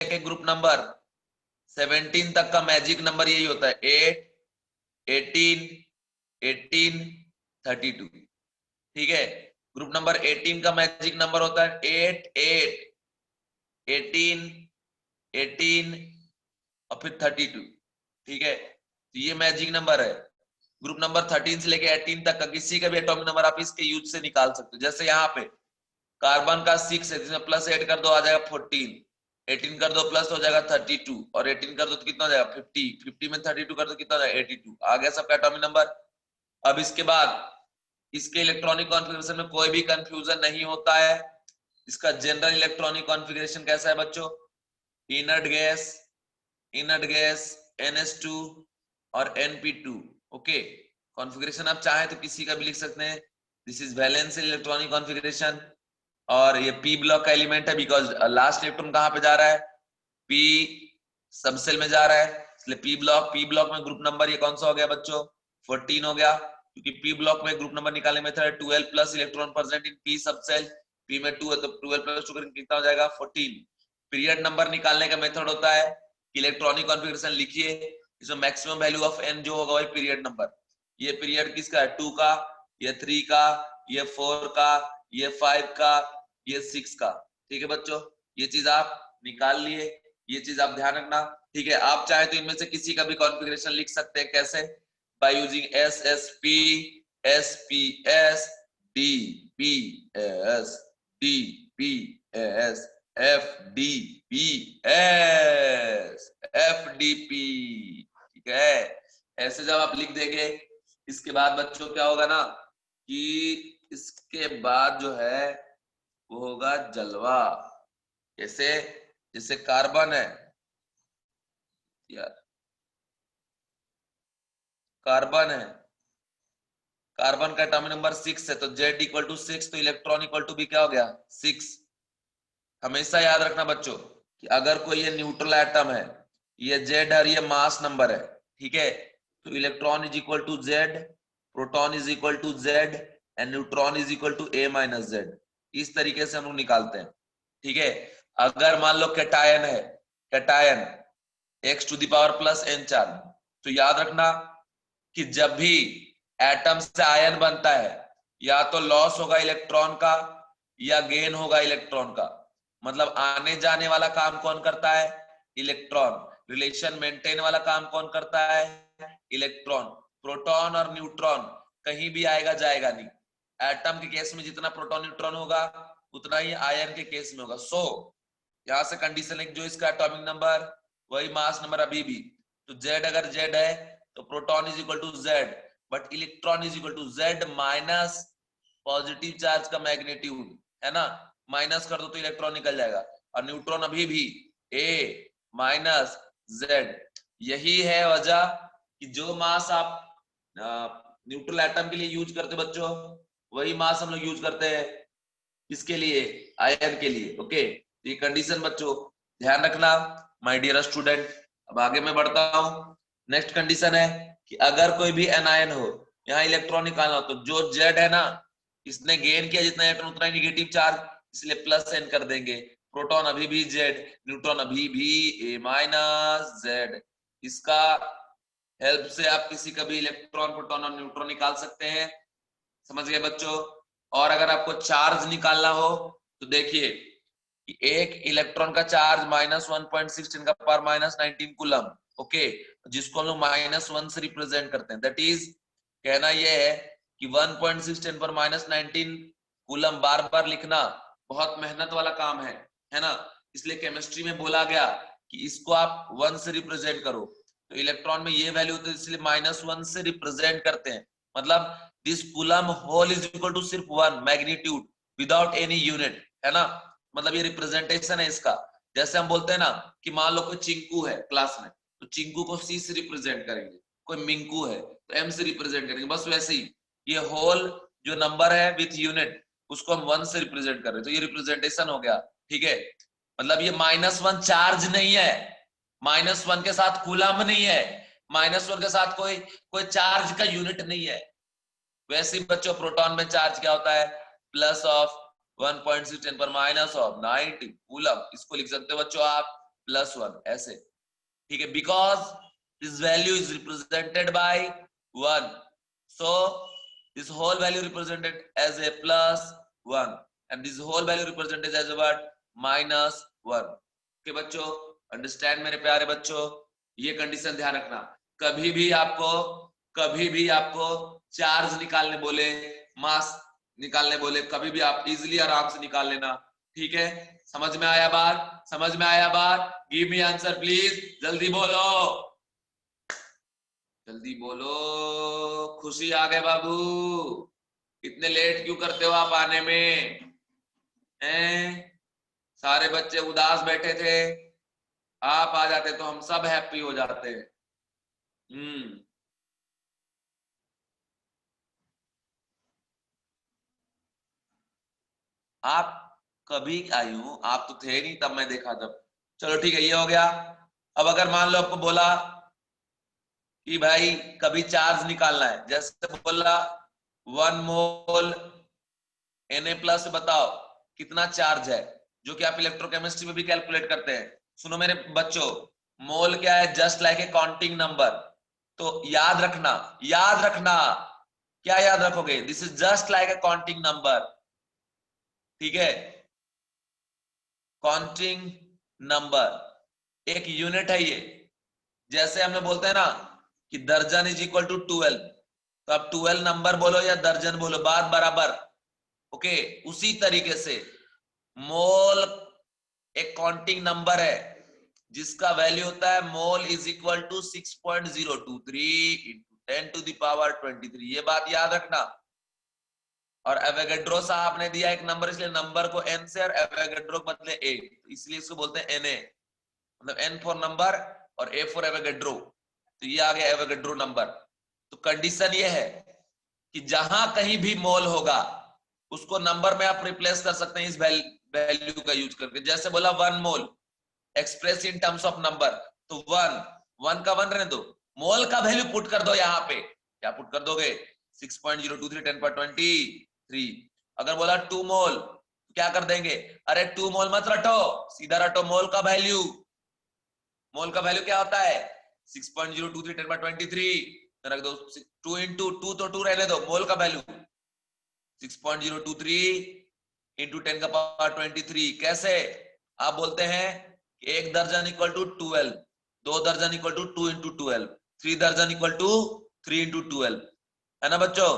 एक group number 17 तक का मैजिक नंबर यही होता है 8, 18, 18, 32। ठीक है, ग्रुप नंबर 18 का मैजिक नंबर होता है 8, 8, 18, 18 और फिर 32। ठीक है, तो ये मैजिक नंबर है। ग्रुप नंबर 13 से लेके 18 तक का किसी का भी एटॉमिक नंबर आप इसके यूज से निकाल सकते हो। जैसे यहाँ पे कार्बन का 6 है, जिसमें प्लस ऐड कर दो आ जाएगा 14, 18 कर दो प्लस हो जाएगा 32, और 18 कर दो तो कितना हो जाएगा 50, 50 में 32 कर दो कितना हो जाएगा 82। आ गया सबका एटॉमिक नंबर। अब इसके बाद इसके इलेक्ट्रॉनिक कॉन्फ़िगरेशन में कोई भी कंफ्यूजन नहीं होता है। इसका जनरल इलेक्ट्रॉनिक कॉन्फ़िगरेशन कैसा है बच्चों? Inert gas, inert gas NH2 और NP2। ओके, कॉन्फ़िगरेशन आप चाहे तो किसी का भी लिख सकते हैं। This is valence electronic configuration. और ये पी ब्लॉक का एलिमेंट है, बिकॉज लास्ट इलेक्ट्रॉन कहां पे जा रहा है? पी सबसेल में जा रहा है, इसलिए पी ब्लॉक में ग्रुप नंबर ये कौन सा हो गया बच्चों? 14 हो गया, क्योंकि पी ब्लॉक में ग्रुप नंबर निकालने मेथड है 12 plus electron present in P subshell. P में 2 है तो 12 प्लस 2 करके कितना हो जाएगा 14। पीरियड नंबर निकालने का मेथड होता है कि इलेक्ट्रॉनिक कॉन्फ़िगरेशन लिखिए, इसमें मैक्सिमम वैल्यू ऑफ n जो होगा वही पीरियड नंबर। ये पीरियड किसका है? 2 का, ये 3 का, ये 4 का, ये 5 का, ये 6 का। ठीक है बच्चों, ये चीज आप निकाल लिए, ये चीज आप ध्यान रखना। ठीक है, आप चाहे तो इनमें से किसी का भी कॉन्फ़िगरेशन लिख सकते हैं। कैसे? By using SSP, SPS, DPS, DPS, FDPS, FDP। ठीक है, ऐसे जब आप लिख देंगे, इसके बाद बच्चों क्या होगा ना कि इसके बाद जो है वो होगा जलवा। जैसे जैसे कार्बन है यार, कार्बन है, कार्बन का एटॉमिक नंबर 6 है, तो Z इक्वल टू 6, तो इलेक्ट्रॉन इक्वल टू भी क्या हो गया 6। हमेशा याद रखना बच्चों कि अगर कोई ये न्यूट्रल एटम है, ये Z और ये मास नंबर है, ठीक है, तो electron is equal to Z, proton is equal to Z and neutron is equal to A minus Z। इस तरीके से हम लोग निकालते हैं। ठीक है, अगर मान लो कैटायन है, cation x to the power plus n charge, तो याद रखना कि जब भी एटम से आयन बनता है, या तो लॉस होगा इलेक्ट्रॉन का या गेन होगा इलेक्ट्रॉन का। मतलब आने जाने वाला काम कौन करता है? इलेक्ट्रॉन। रिलेशन मेंटेन वाला काम कौन करता है? इलेक्ट्रॉन। प्रोटॉन और न्यूट्रॉन कहीं भी आएगा जाएगा नहीं। एटम के केस में जितना प्रोटॉन न्यूट्रॉन होगा उतना ही आयन के केस में होगा। सो यहां से कंडीशन है जो इसका एटॉमिक नंबर वही मास नंबर अभी भी। तो Z अगर Z है तो proton is equal to Z, but electron is equal to Z minus positive charge का मैग्नीट्यूड, है ना, माइनस कर दो तो इलेक्ट्रॉन निकल जाएगा। और न्यूट्रॉन अभी भी A माइनस Z। यही है वजह कि जो मास आप न्यूट्रल एटम के लिए यूज करते बच्चों, वही मास हम लोग यूज करते हैं इसके लिए, आयन के लिए। ओके, ये कंडीशन बच्चों ध्यान रखना माय डियर स्टूडेंट। अब आगे मैं बढ़ता हूं। नेक्स्ट कंडीशन है कि अगर कोई भी एनायन हो, यहाँ इलेक्ट्रॉन निकालना हो, तो जो Z है ना, इसने गेन किया जितना इलेक्ट्रॉन उतना ही नेगेटिव चार्ज, इसलिए प्लस n कर देंगे। प्रोटॉन अभी भी Z, न्यूट्रॉन अभी भी A माइनस Z। इसका हेल्प से आप किसी का भी इलेक्ट्रॉन, प्रोटॉन और न्यूट्रॉन निकाल सकते हैं। समझ गए बच्चों? और अगर आपको चार्ज निकालना हो तो देखिए कि एक इलेक्ट्रॉन का चार्ज -1.6 10 का पावर -19 कूलम। ओके, जिसको हम लोग -1 से रिप्रेजेंट करते हैं। दैट इज, कहना यह है कि 1.6 10 पर -19 कूलम बार बार लिखना बहुत मेहनत वाला काम है ना। इसलिए केमिस्ट्री में बोला गया कि इसको आप 1 से रिप्रेजेंट करो। तो इलेक्ट्रॉन में ये वैल्यू होती है, इसलिए -1 से रिप्रेजेंट करते हैं। मतलब this coulomb whole is equal to सिर्फ 1 मैग्नीट्यूड विदाउट एनी यूनिट, है ना। मतलब ये रिप्रेजेंटेशन है इसका। जैसे हम बोलते हैं ना कि मान लो कोई चिंकू है क्लास में, तो चिंकू को C से रिप्रेजेंट करेंगे। कोई मिंकू है तो M से रिप्रेजेंट करेंगे। बस वैसे ही ये होल जो नंबर है विथ यूनिट, उसको हम 1 से रिप्रेजेंट कर रहे हैं, तो ये रिप्रेजेंटेशन हो गया। ठीक है, मतलब ये -1 चार्ज नहीं है, -1 के साथ कूलम नहीं है, -1 के साथ कोई चार्ज का यूनिट नहीं है। वैसे ही बच्चों प्रोटॉन में चार्ज क्या होता है? प्लस ऑफ 1.6 10 पर -19 कूलम। इसको लिख सकते हो बच्चों आप +1 ऐसे, ठीक है, because this value is represented by 1, so this whole value represented as a +1 and this whole value represented as a what, -1। Okay बच्चों, अंडरस्टैंड मेरे प्यारे बच्चों, ये कंडीशन ध्यान रखना। कभी भी आपको चार्ज निकालने बोले, मास निकालने बोले, कभी भी आप इजीली आराम से निकाल लेना, ठीक है। समझ में आया बात, समझ में आया बात? गिव मी आंसर प्लीज, जल्दी बोलो, जल्दी बोलो। खुशी आ गए बाबू, इतने लेट क्यों करते हो आप आने में? हैं? सारे बच्चे उदास बैठे थे, आप आ जाते तो हम सब हैप्पी हो जाते। आप कभी आई हूं, आप तो थे नहीं तब, मैं देखा तब। चलो ठीक है, ये हो गया। अब अगर मान लो आपको बोला कि भाई कभी चार्ज निकालना है, जैसे बोला 1 मोल Na+ बताओ कितना चार्ज है, जो कि आप इलेक्ट्रोकेमिस्ट्री में भी कैलकुलेट करते हैं। सुनो मेरे बच्चों, मोल क्या है? Just like a counting number. तो याद रखना, याद रखना, क्या याद रखोगे? This is just like a counting number, ठीक है। काउंटिंग नंबर एक यूनिट है ये। जैसे हमें बोलते हैं ना कि दर्जन इज इक्वल टू 12, तो आप 12 नंबर बोलो या दर्जन बोलो, बात बराबर। ओके, उसी तरीके से मोल एक काउंटिंग नंबर है जिसका वैल्यू होता है mole is equal to 6.023 into 10 to the power 23। ये बात याद रखना। और एवोगैड्रो साहब ने दिया एक नंबर, इसलिए नंबर को n से और एवोगैड्रो को बदले a, इसलिए इसको बोलते हैं Na, मतलब n फॉर नंबर और a फॉर एवोगैड्रो। तो ये आ गया एवोगैड्रो नंबर। तो कंडीशन ये है कि जहां कहीं भी मोल होगा उसको नंबर में आप रिप्लेस कर सकते हैं इस वैल्यू का यूज करके। जैसे बोला 1 mole express in terms of number, तो 1 का 1 रहने दो, मोल का वैल्यू पुट कर दो यहाँ पे। क्या पुट कर दोगे? 6.023 10/23। अगर बोला 2 मोल, क्या कर देंगे? अरे 2 मोल मत रटो, सीधा रटो मोल का वैल्यू। मोल का वैल्यू क्या होता है? 6.023 10/23 रख दो। 2 इंटू 2 तो 2 रहने दो, मोल का वैल्यू 6.023 इंटू 10 का पावर 23। कैसे? आप बोलते हैं कि 1 दर्जन इक्वल टू 12, 2 दर्जन इक्वल टू 2 इंटू 12, 3 दर्जन इक्वल टू 3 इंटू 12, है ना बच्चों?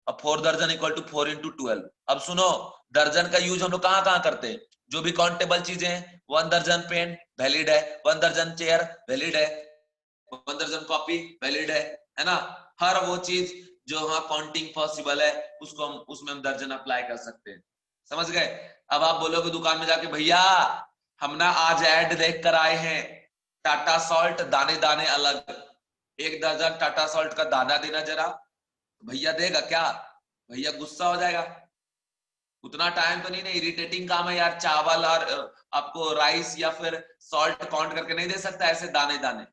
अब 4 दर्जन इक्वल टू 4 इंटू 12। अब सुनो, दर्जन का यूज हम लोग कहां कहां करते हैं? जो भी काउंटेबल चीजें हैं, 1 दर्जन पेन वैलिड है, 1 दर्जन चेयर वैलिड है, 1 दर्जन कॉपी वैलिड है ना? हर वो चीज जो हाँ काउंटिंग पॉसिबल है उसको हम उसमें हम दर्जन अप्लाई कर सकते हैं। समझ गए? अब आप बोलोगे दुकान में जाके, भैया हम ना आज ऐड देख कर आए हैं, टाटा सॉल्ट दाने दाने अलग, 1 दर्जन टाटा सॉल्ट का दाना देना जरा। भैया देगा क्या? भैया गुस्सा हो जाएगा। उतना टाइम तो नहीं ना, इरिटेटिंग काम है यार, चावल और आपको राइस या फिर सॉल्ट काउंट करके नहीं दे सकता ऐसे दाने दाने।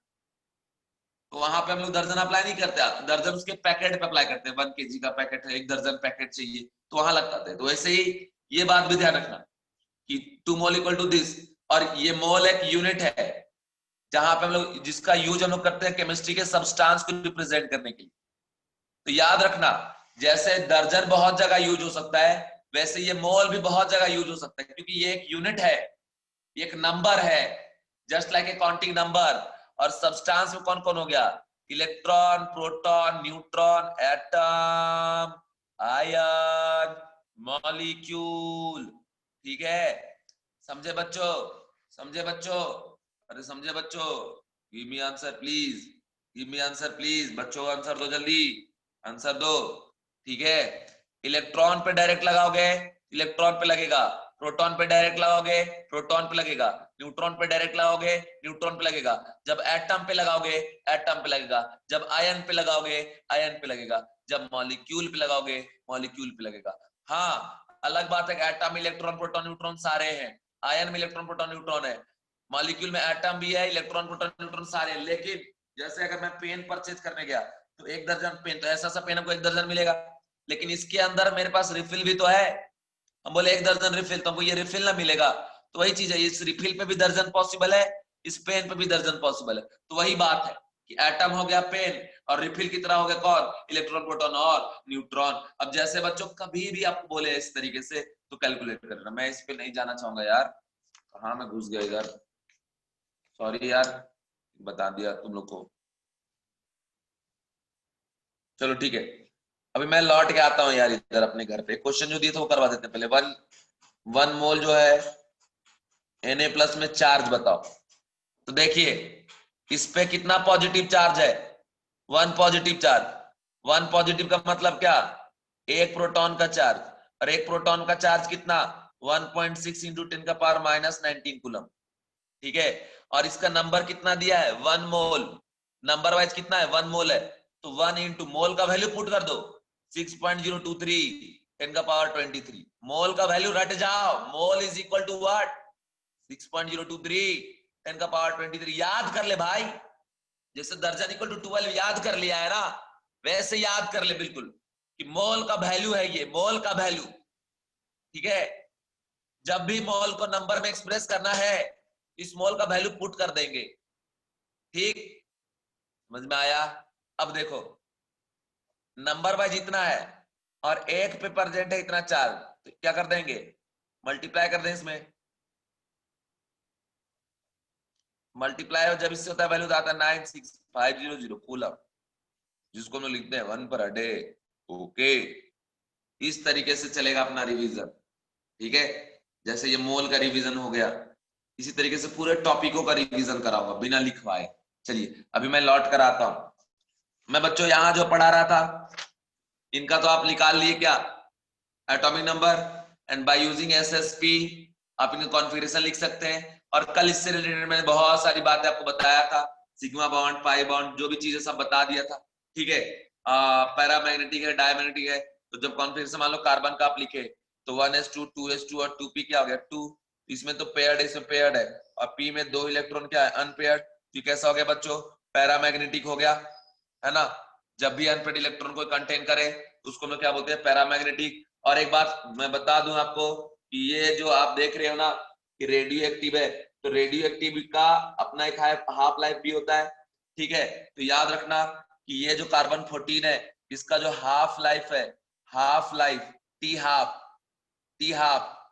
तो वहां पे हम लोग दर्जन अप्लाई नहीं करते, दर्जन उसके पैकेट पे अप्लाई करते हैं। 1 kg का पैकेट है, 1 दर्जन पैकेट चाहिए तो वहां लगता है। तो वैसे ही ये बात भी ध्यान रखना कि 2 मोल इक्वल टू दिस, और ये मोल एक यूनिट है जहां पे हम लोग जिसका यूज हम लोग करते हैं केमिस्ट्री के सब्सटेंस को रिप्रेजेंट करने के लिए। तो याद रखना, जैसे दर्जन बहुत जगह यूज हो सकता है, वैसे ये मोल भी बहुत जगह यूज हो सकता है, क्योंकि ये एक यूनिट है, एक नंबर है, just like a counting number. और सब्सटेंस में कौन कौन हो गया? Electron, proton, neutron, atom, ion, molecule, ठीक है। समझे बच्चों? समझे बच्चों? अरे समझे बच्चों? Give me answer please, give me answer please बच्चों, आंसर दो जल्दी, आंसर दो, ठीक है। इलेक्ट्रॉन पे डायरेक्ट लगाओगे, इलेक्ट्रॉन पे लगेगा। प्रोटॉन पे डायरेक्ट लगाओगे, प्रोटॉन पे लगेगा। न्यूट्रॉन पे डायरेक्ट लगाओगे, न्यूट्रॉन पे लगेगा। जब एटम पे लगाओगे, एटम पे लगेगा। जब आयन पे लगाओगे, आयन पे लगेगा। जब मॉलिक्यूल पे लगाओगे, मॉलिक्यूल पे लगेगा। हाँ, अलग बात है कि एटम में इलेक्ट्रॉन प्रोटॉन न्यूट्रॉन सारे हैं, आयन में इलेक्ट्रॉन प्रोटॉन न्यूट्रॉन है, मॉलिक्यूल में एटम भी है, इलेक्ट्रॉन प्रोटॉन न्यूट्रॉन सारे हैं। लेकिन जैसे अगर मैं पेन परचेज करने गया तो 1 दर्जन पेन, तो ऐसा सा पेन हमको 1 दर्जन मिलेगा, लेकिन इसके अंदर मेरे पास रिफिल भी तो है। हम बोले 1 दर्जन रिफिल, तो हमको ये रिफिल ना मिलेगा। तो वही चीज है, इस रिफिल पे भी दर्जन पॉसिबल है, इस पेन पे भी दर्जन पॉसिबल है। तो वही बात है कि एटम हो गया पेन और रिफिल की तरह हो गया कौन, इलेक्ट्रॉन प्रोटॉन और न्यूट्रॉन। अब जैसे बच्चों कभी भी आपको बोले इस तरीके से तो कैलकुलेट करना, मैं इस पे नहीं जाना चाहूंगा यार, कहाँ मैं घुस गया इधर, सॉरी यार, बता दिया तुम लोग को। चलो ठीक है, अभी मैं लौट के आता हूँ यार इधर अपने घर पे, क्वेश्चन जो दिए थे वो करवा देते हैं पहले। वन मोल जो है Na+ में चार्ज बताओ। तो देखिए इस पे कितना पॉजिटिव चार्ज है, 1 पॉजिटिव चार्ज। 1 पॉजिटिव का मतलब क्या, एक प्रोटॉन का चार्ज, और एक प्रोटॉन का चार्ज कितना 1.6 इंटू 10⁻⁻19 कूलम। ठीक है, और इसका नंबर कितना दिया है 1 मोल, नंबर वाइज कितना है 1 मोल है, तो 1 इंटू मोल का वैल्यू पुट कर दो 6.023 10⁻23। मोल का वैल्यू रट जाओ, mole is equal to what 6.023 10⁻23। याद कर ले भाई, जैसे दर्जन इक्वल टू 12 याद कर लिया है ना, वैसे याद कर ले बिल्कुल कि मोल का वैल्यू है ये, मोल का वैल्यू। ठीक है, जब भी मोल को नंबर में एक्सप्रेस करना है इस मोल का वैल्यू पुट कर देंगे। ठीक, समझ में आया। अब देखो नंबर वाइज इतना है और एक पे प्रेजेंट है इतना चार्ज, तो क्या कर देंगे मल्टीप्लाई कर दें इसमें, मल्टीप्लाई और जब इससे होता है वैल्यू तो आता है 96500 कूलम, जिसको हम लोग लिखते हैं 1 पर डे। ओके, इस तरीके से चलेगा अपना रिवीजन। ठीक है, जैसे ये मोल का रिवीजन हो गया, इसी तरीके से पूरे टॉपिकों का रिवीजन कराऊंगा बिना लिखवाए। चलिए अभी मैं लौट कर आता हूं। मैं बच्चों यहां जो पढ़ा रहा था इनका तो आप निकाल लिए क्या, atomic number, and by using SSP आप इनका कॉन्फ़िगरेशन लिख सकते हैं। और कल इससे रिलेटेड मैंने बहुत सारी बातें आपको बताया था, सिग्मा बॉन्ड, पाई बॉन्ड, जो भी चीजें सब बता दिया था। ठीक है, पैरामैग्नेटिक है, डायमैग्नेटिक है, तो जब कॉन्फ़िगरेशन मान लो कार्बन का आप लिखे तो 1s2 2s2 और 2p क्या हो गया 2, इसमें तो पेयर्ड है, इसमें पेयर्ड है, और p में 2 इलेक्ट्रॉन क्या है अनपेयर्ड, तो कैसा हो गया बच्चों पैरामैग्नेटिक हो गया, है ना। जब भी अनपेयर्ड इलेक्ट्रॉन को कंटेन करे तो उसको हम लोग क्या बोलते हैं पैरामैग्नेटिक। और एक बात मैं बता दूं आपको कि ये जो आप देख रहे हो ना कि रेडियो एक्टिव है, तो रेडियो एक्टिव का अपना एक हाफ लाइफ भी होता है। ठीक है, तो याद रखना कि ये जो कार्बन 14 है इसका जो हाफ लाइफ है, हाफ लाइफ टी हाफ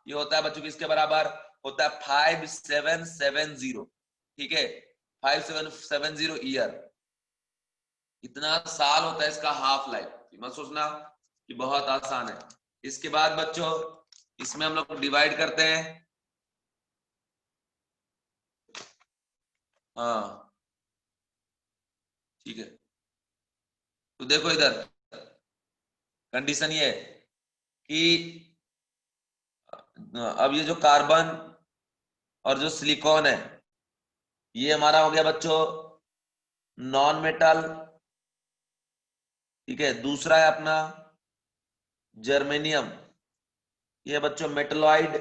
ये होता है बच्चों किसके बराबर होता है 5770। ठीक है, 5770 ईयर, इतना साल होता है इसका हाफ लाइफ। मत सोचना कि बहुत आसान है। इसके बाद बच्चों इसमें हम लोग डिवाइड करते हैं, हाँ ठीक है। तो देखो इधर कंडीशन ये है कि अब ये जो कार्बन और जो सिलिकॉन है ये हमारा हो गया बच्चों नॉन मेटल। ठीक है, दूसरा है अपना जर्मेनियम, ये बच्चों मेटलॉइड।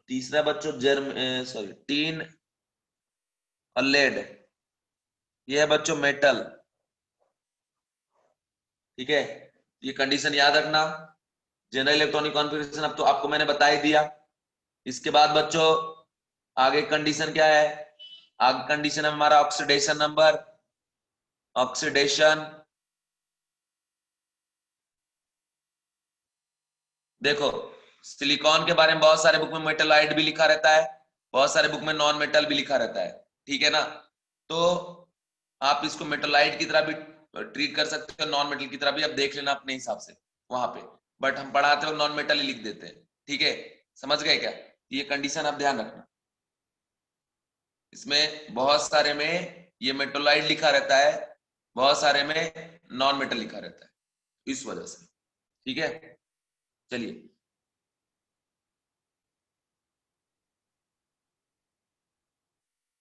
तीसरा बच्चों सॉरी टीन और लेड, ये है बच्चों मेटल। ठीक है, ये कंडीशन याद रखना। जनरल इलेक्ट्रॉनिक कॉन्फ़िगरेशन अब तो आपको मैंने बता ही दिया। इसके बाद बच्चों आगे कंडीशन क्या है, आगे कंडीशन है हमारा ऑक्सीडेशन नंबर, ऑक्सीडेशन। देखो सिलिकॉन के बारे में बहुत सारे बुक में मेटलाइट भी लिखा रहता है, बहुत सारे बुक में नॉन मेटल भी लिखा रहता है। ठीक है ना, तो आप इसको मेटलाइट की तरह भी ट्रीट कर सकते हो, नॉन मेटल की तरह भी, आप देख लेना अपने हिसाब से वहां पे, बट हम पढ़ाते हो नॉन मेटल ही लिख देते हैं। ठीक है, समझ गए क्या, ये कंडीशन आप ध्यान रखना। इसमें बहुत सारे में ये मेटोलाइट लिखा रहता है, बहुत सारे में नॉन मेटल लिखा रहता है, इस वजह से। ठीक है, चलिए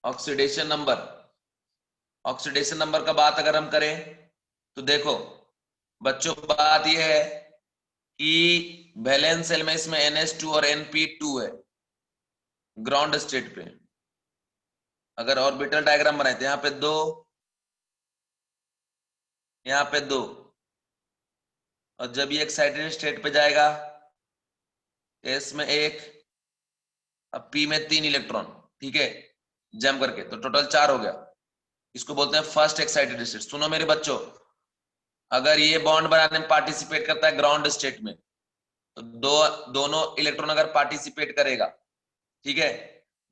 ऑक्सीडेशन नंबर, ऑक्सीडेशन नंबर का बात अगर हम करें तो देखो बच्चों बात यह है कि वैलेंस सेल में इसमें NH2 और NP2 है ग्राउंड स्टेट पे। अगर ऑर्बिटल डायग्राम बनाए तो यहाँ पे 2, यहाँ पे 2, और जब ये एक्साइटेड स्टेट पे जाएगा, एस में एक, अब पी में 3 इलेक्ट्रॉन, ठीक है, जम करके, तो टोटल 4 हो गया। इसको बोलते हैं फर्स्ट एक्साइटेड स्टेट। सुनो मेरे बच्चों, अगर ये बॉन्ड बनाने में पार्टिसिपेट करता है ग्राउंड स्टेट में, तो दोनों इलेक्ट्रॉन अगर पार्टिसिपेट करेगा, ठीक है,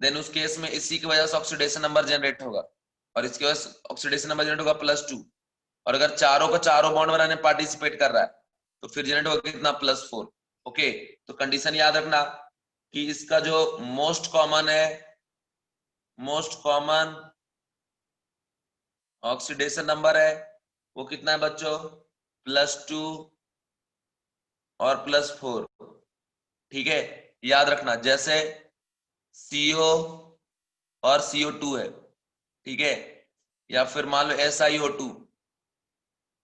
देन उस केस में इसी की वजह से ऑक्सीडेशन नंबर जनरेट होगा, और इसकी वजह से ऑक्सीडेशन नंबर जनरेट होगा +2। और अगर चारों को चारों बॉन्ड बनाने में पार्टिसिपेट कर रहा है, तो फिर जनरेट होगा कितना, +4। ओके, तो कंडीशन याद रखना कि इसका जो मोस्ट कॉमन है, मोस्ट कॉमन ऑक्सीडेशन नंबर है, वो कितना है बच्चों, +2 और +4। ठीक है, याद रखना, जैसे CO और CO2 है, ठीक है, या फिर मान लो SiO2,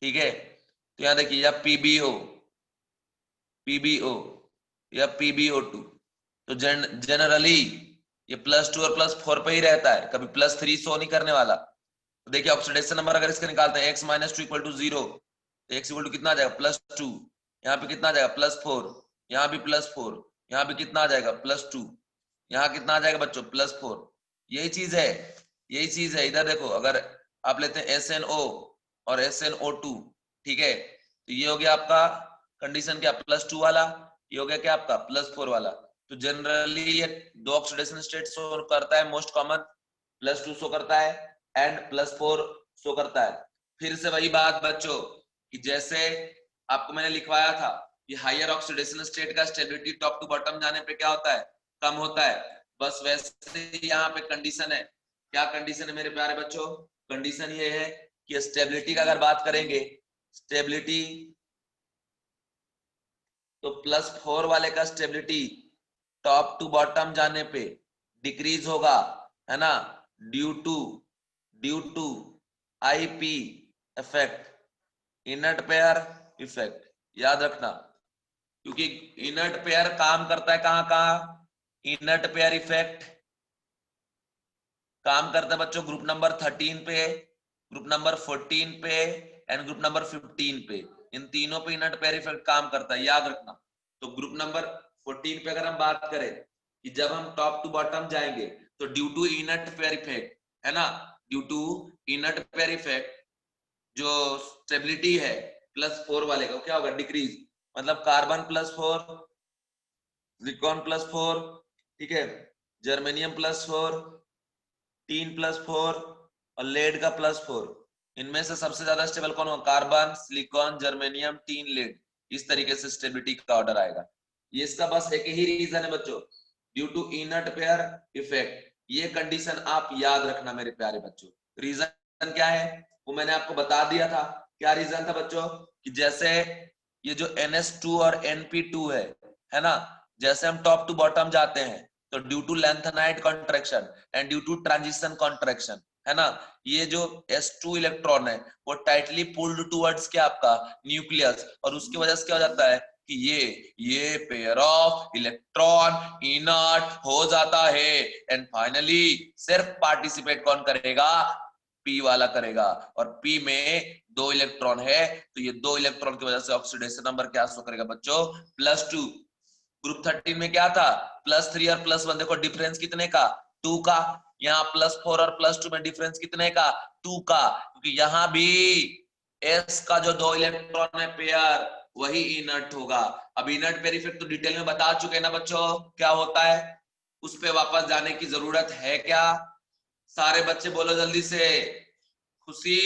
ठीक है, तो यहां देखिए, या PbO या PbO2, तो जनरली ये +2 और +4 पे ही रहता है, कभी +3 शो नहीं करने वाला। तो देखिए ऑक्सीडेशन नंबर अगर इसका निकालते हैं, x - 2 = 0, तो x इक्वल टू कितना आ जाएगा, +2, यहाँ पे कितना आ जाएगा, +4, यहाँ भी +4, यहाँ भी कितना आ जाएगा, +2, यहाँ कितना आ जाएगा बच्चों, +4। यही चीज है, यही चीज है। इधर देखो, अगर आप लेते हैं SNO और SNO2, ठीक है, तो ये हो गया आपका कंडीशन क्या, +2 वाला, ये हो गया क्या आपका +4 वाला। तो जनरली ये दो ऑक्सीडेशन स्टेट शो करता है, मोस्ट कॉमन +2 शो करता है एंड +4 शो करता है। फिर से वही बात बच्चों कि जैसे आपको मैंने लिखवाया था, ये हायर ऑक्सीडेशन स्टेट का स्टेबिलिटी टॉप टू बॉटम जाने पे क्या होता है, कम होता है। बस वैसे यहाँ पे कंडीशन है, क्या कंडीशन है मेरे प्यारे बच्चों, कंडीशन ये है कि स्टेबिलिटी का अगर बात करेंगे, स्टेबिलिटी तो +4 वाले का स्टेबिलिटी टॉप टू बॉटम जाने पे डिक्रीज होगा, है ना, due to IP effect, inert pair effect. याद रखना, क्योंकि इनर्ट पेयर काम करता है कहां कहां, इनर्ट पेयर इफेक्ट काम करता है बच्चों ग्रुप नंबर 13 पे, ग्रुप नंबर 14 पे एंड ग्रुप नंबर 15 पे। इन तीनों पे इनर्ट पेयर इफेक्ट काम करता है, याद रखना। तो ग्रुप नंबर 14 पे अगर हम बात करें कि जब हम टॉप टू बॉटम जाएंगे, तो due to inert pair effect, है ना, due to inert pair effect, जो स्टेबिलिटी है +4 वाले का क्या होगा, डिक्रीज। मतलब कार्बन +4, सिलिकॉन +4, ठीक है, जर्मेनियम +4, टीन +4 और लेड का +4। इनमें से सबसे ज्यादा स्टेबल कौन होगा, carbon, silicon, germanium, tin, lead. इस तरीके से स्टेबिलिटी का ऑर्डर आएगा। ये इसका बस एक ही रीजन है बच्चों, due to inert pair effect. ये कंडीशन आप याद रखना मेरे प्यारे बच्चों। रीजन क्या है वो मैंने आपको बता दिया था। क्या रीजन था बच्चों, कि जैसे ये जो NH2 और NP2 है ना, जैसे हम टॉप टू बॉटम जाते हैं, तो due to lanthanide contraction and due to transition contraction, है ना, ये जो S2 इलेक्ट्रॉन है वो टाइटली पुल्ड टुवर्ड्स क्या आपका न्यूक्लियस, और उसकी वजह से क्या हो जाता है कि ये पेयर ऑफ इलेक्ट्रॉन इनर्ट हो जाता है एंड फाइनली सिर्फ पार्टिसिपेट कौन करेगा, P वाला करेगा। और P में 2 इलेक्ट्रॉन है, तो ये 2 इलेक्ट्रॉन की वजह से ऑक्सीडेशन नंबर क्या शो करेगा बच्चों, +2। ग्रुप 13 में क्या था, +3 और +1, देखो डिफरेंस कितने का, 2 का। यहाँ +4 और +2 में डिफरेंस कितने का, 2 का, क्योंकि यहाँ भी S का जो 2 इलेक्ट्रॉन है पेयर वही इनर्ट होगा। अब इनर्ट पेयर इफेक्ट तो डिटेल में बता चुके हैं ना बच्चों, क्या होता है, उस पे वापस जाने की जरूरत है क्या। सारे बच्चे बोलो जल्दी से, खुशी,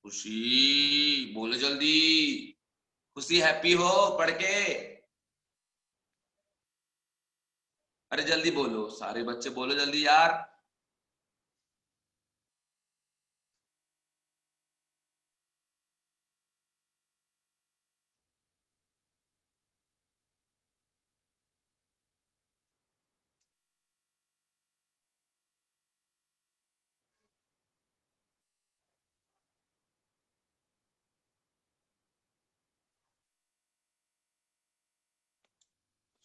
खुशी बोलो जल्दी, खुशी हैप्पी हो पढ़ के, अरे जल्दी बोलो, सारे बच्चे बोलो जल्दी यार।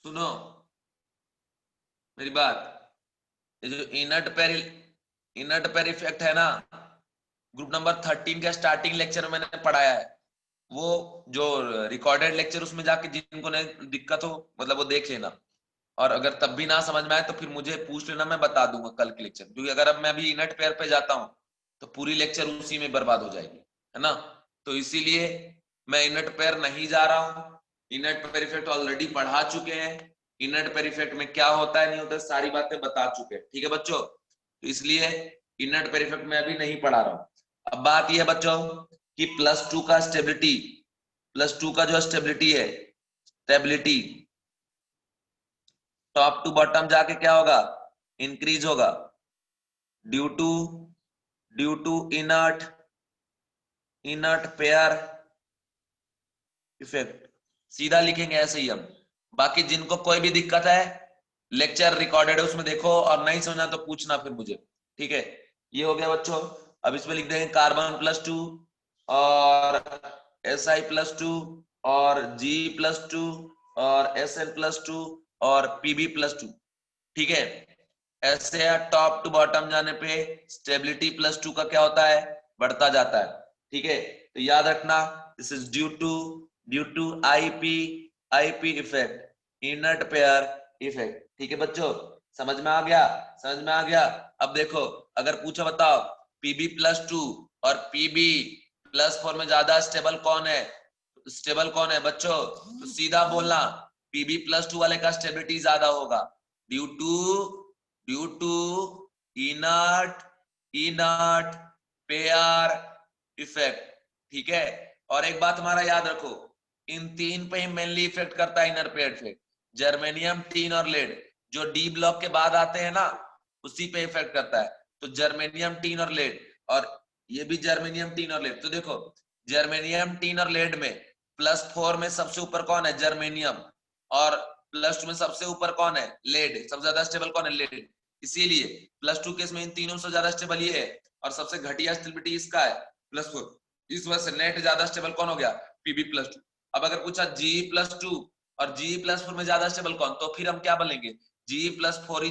सुनो मेरी बात, ये जो इनर्ट पेयर इफेक्ट है ना, ग्रुप नंबर 13 के स्टार्टिंग लेक्चर में मैंने पढ़ाया है। वो जो रिकॉर्डेड लेक्चर उसमें जाके जिनको नहीं दिक्कत हो मतलब वो देख लेना, और अगर तब भी ना समझ में आए तो फिर मुझे पूछ लेना, मैं बता दूंगा कल के लेक्चर, क्योंकि अगर अब मैं अभी इनट पेयर पे जाता हूँ तो पूरी लेक्चर उसी में बर्बाद हो जाएगी, है ना। तो इसीलिए मैं इनट पेयर नहीं जा रहा हूँ। इनट पेयर इफेक्ट ऑलरेडी पढ़ा चुके हैं, इनट पेयर इफेक्ट में क्या होता है नहीं होता है सारी बातें बता चुके हैं, ठीक है बच्चों। तो इसलिए इनट पेयर इफेक्ट में अभी नहीं पढ़ा रहा हूँ। अब बात यह है बच्चों कि +2 का स्टेबिलिटी, +2 का जो स्टेबिलिटी है, स्टेबिलिटी टॉप टू बॉटम जाके क्या होगा, इंक्रीज होगा due to inert pair effect. सीधा लिखेंगे ऐसे ही हम। बाकी जिनको कोई भी दिक्कत है, लेक्चर रिकॉर्डेड है उसमें देखो, और नहीं समझना तो पूछना फिर मुझे, ठीक है। ये हो गया बच्चों। अब इसमें लिख देंगे कार्बन +2 और Si+2 और G+2 और Sn+2 और Pb+2, ठीक है। ऐसे या टॉप टू बॉटम जाने पे स्टेबिलिटी +2 का क्या होता है, बढ़ता जाता है, ठीक है। तो याद रखना, this is due to IP effect, inert pair effect, ठीक है बच्चों। समझ में आ गया, समझ में आ गया। अब देखो, अगर पूछो बताओ Pb+2 और Pb+4 में ज्यादा स्टेबल कौन है, स्टेबल कौन है बच्चों, तो सीधा बोलना Pb+2 वाले का स्टेबिलिटी ज्यादा होगा due to inert pair effect, ठीक है। और एक बात हमारा याद रखो, इन तीन पे ही मेनली इफेक्ट करता है inner pair effect, germanium, tin और लेड, जो डी ब्लॉक के बाद आते हैं ना उसी पे इफेक्ट करता है। तो जर्मेनियम, टीन और लेड, और ये भी जर्मेनियम, टीन और लेड। तो देखो जर्मेनियम, टीन और लेड में +4 में सबसे ऊपर कौन है, जर्मेनियम, और +2 में सबसे ऊपर कौन है, लेड। सबसे ज्यादा स्टेबल कौन है, लेड। इसीलिए +2 केस में इन तीनों से ज्यादा स्टेबल ये है, और सबसे घटिया स्टेबिलिटी इसका है +4। इस वजह से नेट ज्यादा स्टेबल कौन हो गया, Pb+2। अब अगर पूछा G+2 और G+4 में ज्यादा स्टेबल कौन, तो फिर हम क्या बोलेंगे, G+4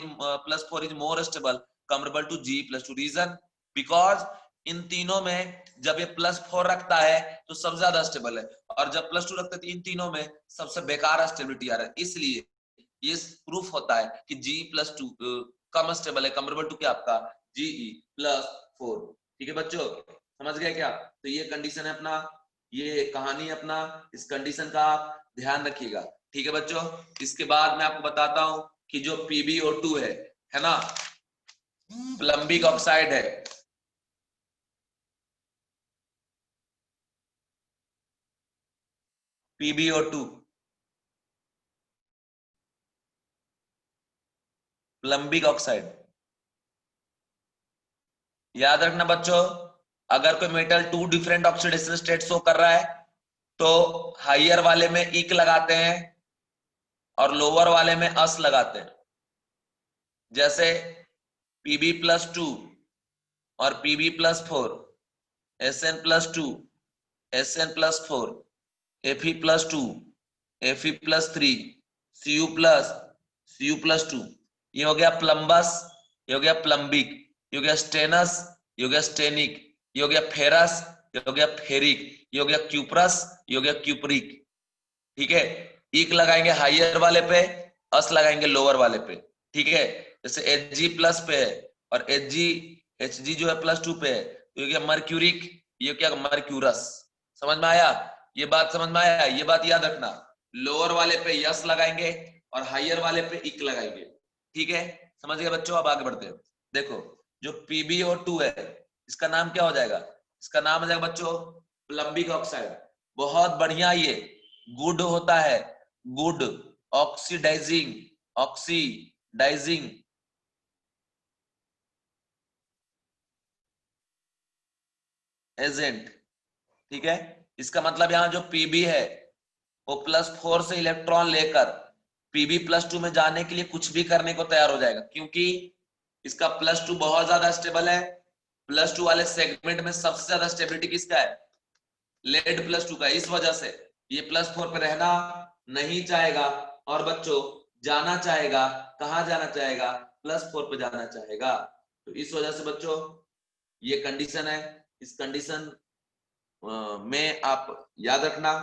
is more stable comparable to G+2। Reason, because इन तीनों में जब ये +4 रखता है तो सबसे ज्यादा स्टेबल है, और जब +2 रखते हैं इन तीनों में सबसे बेकार स्टेबिलिटी आ रहा है। इसलिए ये प्रूफ होता है कि G+2 कम स्टेबल है कंपेरेबल टू क्या, आपका Ge+4, ठीक है बच्चों। समझ गए क्या। तो ये कंडीशन है अपना, ये कहानी है अपना, इस कंडीशन का आप ध्यान रखिएगा, ठीक है बच्चों। इसके बाद मैं आपको बताता हूं कि जो PbO2 है ना, प्लम्बिक ऑक्साइड है, PbO2 प्लम्बिक ऑक्साइड। याद रखना बच्चों, अगर कोई metal 2 different oxidation state show कर रहा है तो हाइयर वाले में इक लगाते हैं और लोअर वाले में अस लगाते हैं। जैसे Pb+2 और Pb+4, Sn+2, Sn+4, Fe+2, Fe+3, Cu+2। ये हो गया प्लम्बस, ये हो गया प्लम्बिक, ये हो गया स्टेनस, ये हो गया स्टेनिक, ये हो गया फेरस, ये हो गया फेरिक, ये हो गया क्यूप्रस, ये हो गया क्यूपरिक, ठीक है। इक लगाएंगे हाइयर वाले पे, अस लगाएंगे लोअर वाले पे, ठीक है। जैसे Hg+ पे है और Hg जो है +2 पे है, तो ये क्या मर्क्यूरिक, ये क्या मर्क्यूरस। समझ में आया, ये बात समझ में आया, ये बात याद रखना। लोअर वाले पे यस लगाएंगे और हाइयर वाले पे इक लगाएंगे, ठीक है। समझ गए बच्चों। अब आगे बढ़ते हैं। देखो जो PbO2 है, इसका नाम क्या हो जाएगा, इसका नाम हो जाएगा बच्चों प्लम्बिक ऑक्साइड। बहुत बढ़िया, ये गुड होता है, गुड ऑक्सीडाइजिंग एजेंट, ठीक है। इसका मतलब यहां जो Pb है वो +4 से इलेक्ट्रॉन लेकर Pb+2 में जाने के लिए कुछ भी करने को तैयार हो जाएगा, क्योंकि इसका +2 बहुत ज्यादा स्टेबल है। +2 वाले सेगमेंट में सबसे ज्यादा स्टेबिलिटी किसका है, लेड +2 का। इस वजह से ये +4 पे रहना नहीं चाहेगा, और बच्चों जाना चाहेगा, कहां जाना चाहेगा, +4 पे जाना चाहेगा। तो इस वजह से बच्चों ये कंडीशन है, इस कंडीशन में आप याद रखना,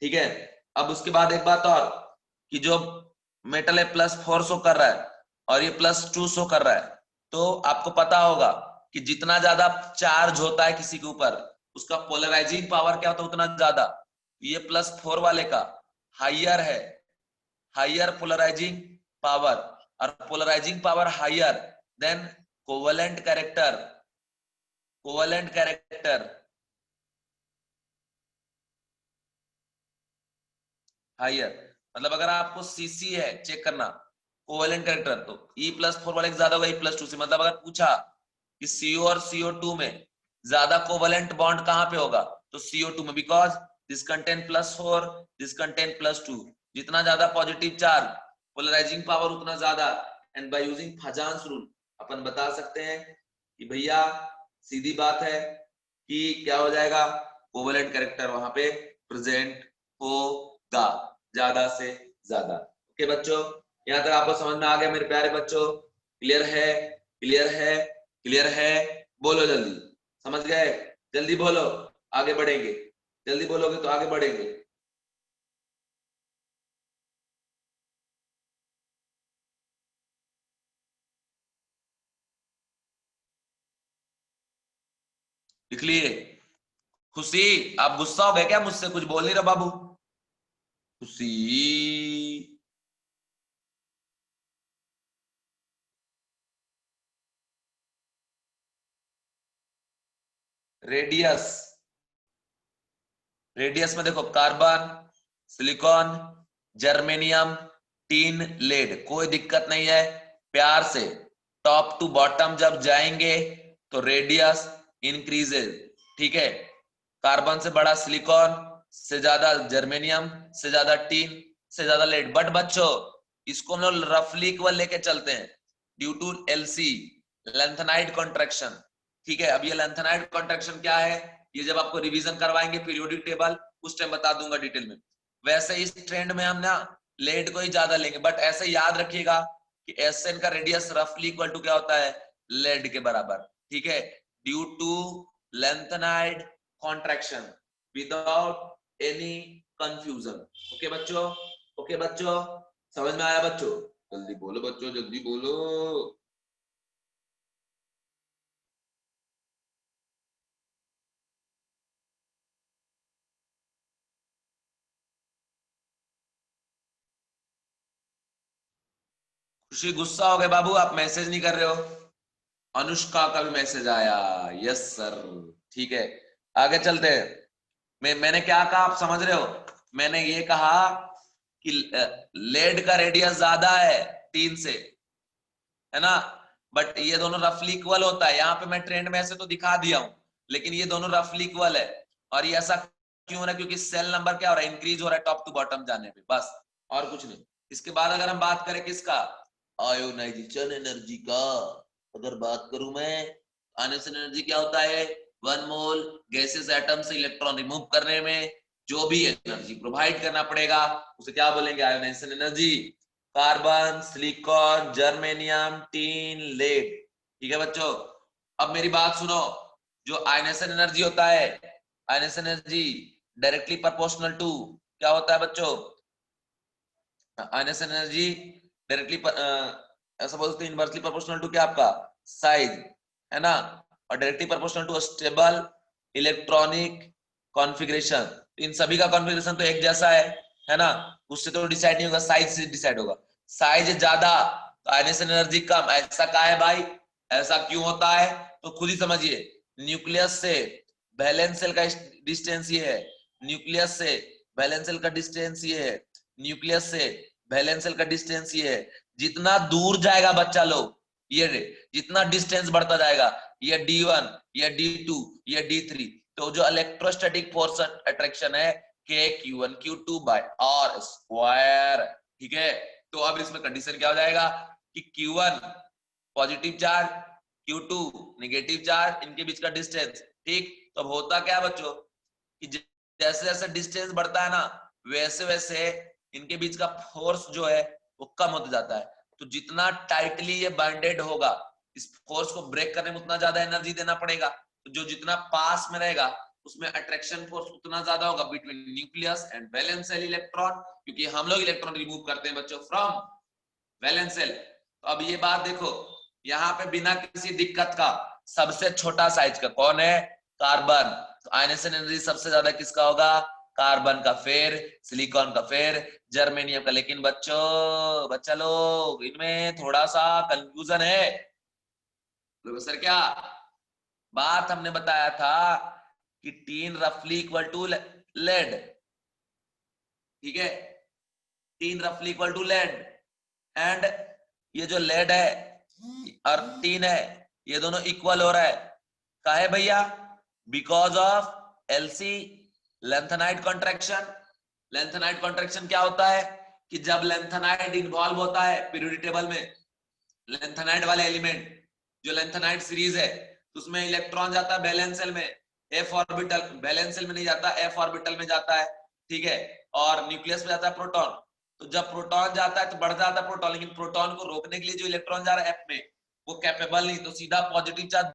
ठीक है। अब उसके बाद एक बात और कि जो मेटल है +4 शो कर रहा है और ये +2 शो कर रहा है, तो आपको पता होगा कि जितना ज्यादा चार्ज होता है किसी के ऊपर उसका पोलराइजिंग पावर क्या होता है उतना ज्यादा। ये +4 वाले का हाइयर है, हाइयर पोलराइजिंग पावर, और polarising power higher then covalent character, covalent character higher. मतलब अगर आपको सीसी है चेक करना कोवेलेंट कैरेक्टर, तो E+4 वाले ज्यादा होगा E+2 से। मतलब अगर पूछा कि CO और CO2 में ज्यादा कोवेलेंट बॉन्ड कहां पे होगा, तो CO2 में, because this contain +4 this contain +2। जितना ज्यादा पॉजिटिव चार्ज पोलराइजिंग पावर उतना ज्यादा। एंड बाय यूजिंग फाजान्स रूल अपन बता सकते हैं कि भैया सीधी बात है कि क्या हो जाएगा, कोवेलेंट कैरेक्टर वहां पे प्रेजेंट होगा ज्यादा से ज्यादा। ओके बच्चों, यहां तक आपको समझ में आ गया मेरे प्यारे बच्चों? क्लियर है, क्लियर है, क्लियर है? बोलो जल्दी, समझ गए? जल्दी बोलो, आगे बढ़ेंगे। जल्दी बोलोगे तो आगे बढ़ेंगे। लिख लिए? खुशी, आप गुस्सा हो गए क्या मुझसे? कुछ बोल नहीं रहा बाबू। खुशी, रेडियस, रेडियस में देखो carbon, silicon, germanium, tin, lead, कोई दिक्कत नहीं है। प्यार से टॉप टू बॉटम जब जाएंगे तो रेडियस इंक्रीजेज, ठीक है। कार्बन से बड़ा सिलिकॉन, से ज्यादा जर्मेनियम, से ज्यादा टीन, से ज्यादा लेड। बट बच्चों इसको हम लोग रफली इक्वल लेके चलते हैं due to LC, lanthanide contraction, ठीक है। अब ये लेंथेनाइड कॉन्ट्रैक्शन क्या है, ये जब आपको रिवीजन करवाएंगे पीरियोडिक टेबल उस टाइम बता दूंगा डिटेल में। वैसे इस ट्रेंड में हम ना लेड को ही ज्यादा लेंगे, बट ऐसे याद रखिएगा कि SN का रेडियस रफली इक्वल टू क्या होता है, लेड के बराबर, ठीक है। Due to lanthanide contraction without any confusion. Okay बच्चों, ओके बच्चों, समझ में आया बच्चों? जल्दी बोलो बच्चों, जल्दी बोलो। खुशी गुस्सा हो गए बाबू, आप मैसेज नहीं कर रहे हो। अनुष्का का भी मैसेज आया, यस सर, ठीक है। आगे चलते हैं। मैंने क्या कहा आप समझ रहे हो? मैंने ये कहा कि लेड का रेडियस ज्यादा है 3 से, है ना। बट ये दोनों रफली इक्वल होता है। यहाँ पे मैं ट्रेंड में ऐसे तो दिखा दिया हूं, लेकिन ये दोनों रफली इक्वल है। और ये ऐसा क्यों हो रहा है? क्योंकि सेल नंबर क्या हो रहा है, इंक्रीज हो रहा है टॉप टू बॉटम जाने पे, बस और कुछ नहीं। इसके बाद अगर हम बात करें किसका, आयोनाइजेशन एनर्जी का, अगर बात करूं मैं, आयोनाइजेशन एनर्जी क्या होता है, 1 मोल गैसेस एटम से इलेक्ट्रॉन रिमूव करने में जो भी एनर्जी प्रोवाइड करना पड़ेगा उसे क्या बोलेंगे, ionisation energy. Carbon, silicon, germanium, tin, lead, ठीक है बच्चों। अब मेरी बात सुनो, जो आयनेशन एनर्जी होता है, ionisation energy directly proportional to क्या होता है बच्चों, आयनेशन एनर्जी डायरेक्टली ऐसा बोलते हैं इनवर्सली प्रोपोर्शनल टू क्या आपका साइज, है ना। और directly proportional to stable electronic configuration. इन सभी का कॉन्फ़िगरेशन तो एक जैसा है ना। उससे तो डिसाइड नहीं होगा, साइज से डिसाइड होगा। साइज ज्यादा तो आयनेशन एनर्जी कम, ऐसा का है भाई, ऐसा क्यों होता है? तो खुद ही समझिए। न्यूक्लियस से वैलेंस सेल का डिस्टेंस ये है, न्यूक्लियस से वैलेंस सेल का डिस्टेंस ये है, न्यूक्लियस से वैलेंस सेल का डिस्टेंस ये है। जितना दूर जाएगा बच्चा लोग, ये जितना डिस्टेंस बढ़ता जाएगा, ये D1, ये D2, ये D3, तो जो इलेक्ट्रोस्टैटिक फोर्स अट्रैक्शन है KQ1Q2/R², ठीक है। तो अब इसमें कंडीशन क्या हो जाएगा कि Q1 positive charge, Q2 negative charge, इनके बीच का डिस्टेंस, ठीक। तो अब होता क्या है बच्चों कि जैसे जैसे डिस्टेंस बढ़ता है ना, वैसे वैसे इनके बीच का फोर्स जो है वो कम होता जाता है। तो जितना टाइटली ये बाइंडेड होगा, इस फोर्स को ब्रेक करने में उतना ज्यादा एनर्जी देना पड़ेगा। तो जो जितना पास में रहेगा उसमें अट्रैक्शन फोर्स उतना ज्यादा होगा between nucleus and valence shell electron, क्योंकि हम लोग इलेक्ट्रॉन रिमूव करते हैं बच्चों फ्रॉम वैलेंस शेल। तो अब ये बात देखो, यहाँ पे बिना किसी दिक्कत का सबसे छोटा साइज का कौन है? कार्बन। तो आयनेशन एनर्जी सबसे ज्यादा किसका होगा? कार्बन का, फिर सिलिकॉन का, फिर जर्मेनियम का। लेकिन बच्चा लोग इनमें थोड़ा सा कंफ्यूजन है। प्रोफेसर क्या बात हमने बताया था कि टीन रफली इक्वल टू लेड, ठीक है, टीन रफली इक्वल टू लेड, एंड ये जो लेड है और टीन है ये दोनों इक्वल हो रहा है। काहे भैया? Because of LC, lanthanide contraction. Lanthanide contraction क्या होता है कि जब लेंथेनाइड इन्वॉल्व होता है पीरियोडिक टेबल में, लेंथेनाइड वाले एलिमेंट जो लेंथेनाइड सीरीज है, तो उसमें इलेक्ट्रॉन जाता है वैलेंस शेल में, एफ ऑर्बिटल, वैलेंस शेल में नहीं जाता, एफ ऑर्बिटल में जाता है, ठीक है, और न्यूक्लियस में जाता है प्रोटॉन। तो जब प्रोटॉन जाता है तो बढ़ जाता है प्रोटॉन, लेकिन प्रोटॉन को रोकने के लिए जो इलेक्ट्रॉन जा रहा है एफ में वो कैपेबल नहीं, तो सीधा पॉजिटिव चार्ज